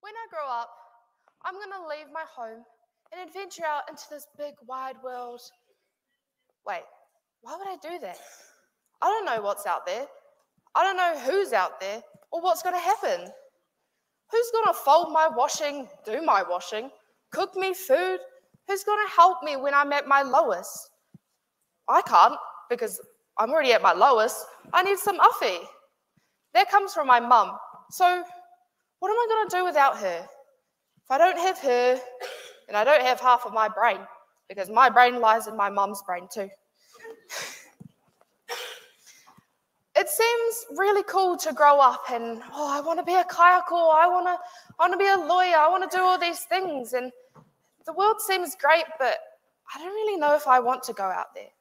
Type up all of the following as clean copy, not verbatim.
When I grow up, I'm going to leave my home and adventure out into this big, wide world. Wait, why would I do that? I don't know what's out there. I don't know who's out there or what's going to happen. Who's going to fold my washing, do my washing, cook me food? Who's going to help me when I'm at my lowest? I can't because I'm already at my lowest. I need some uffie. That comes from my mum. So what am I going to do without her? If I don't have her, then I don't have half of my brain, because my brain lies in my mum's brain too. It seems really cool to grow up and, I want to be a kaiako, I want to be a lawyer, I want to do all these things. And the world seems great, but I don't really know if I want to go out there.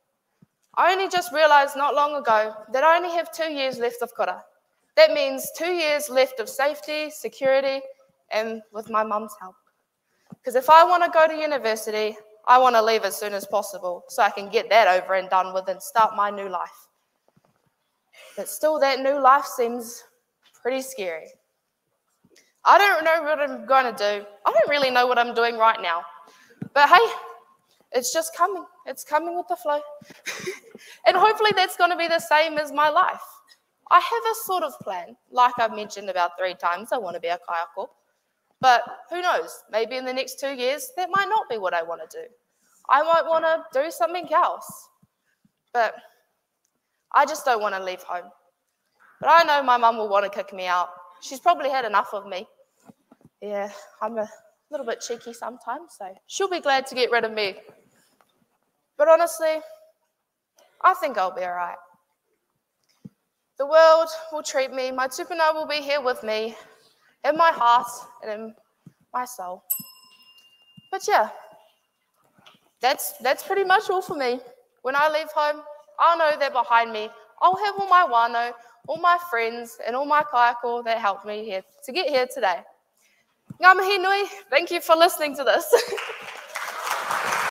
I only just realized not long ago that I only have 2 years left of kura. That means 2 years left of safety, security, and with my mum's help. Because if I want to go to university, I want to leave as soon as possible so I can get that over and done with and start my new life. But still, that new life seems pretty scary. I don't know what I'm going to do. I don't really know what I'm doing right now. But hey, it's just coming. It's coming with the flow. And hopefully that's going to be the same as my life. I have a sort of plan. Like I've mentioned about 3 times, I want to be a kaiako. But who knows? Maybe in the next 2 years, that might not be what I want to do. I might want to do something else. But I just don't want to leave home. But I know my mum will want to kick me out. She's probably had enough of me. Yeah, I'm a little bit cheeky sometimes, so she'll be glad to get rid of me. But honestly, I think I'll be all right. The world will treat me, my tupuna will be here with me, in my heart and in my soul. But yeah, that's pretty much all for me. When I leave home, I'll know that behind me, I'll have all my whānau, all my friends, and all my kaiako that helped me here to get here today. Ngā mihi nui, thank you for listening to this.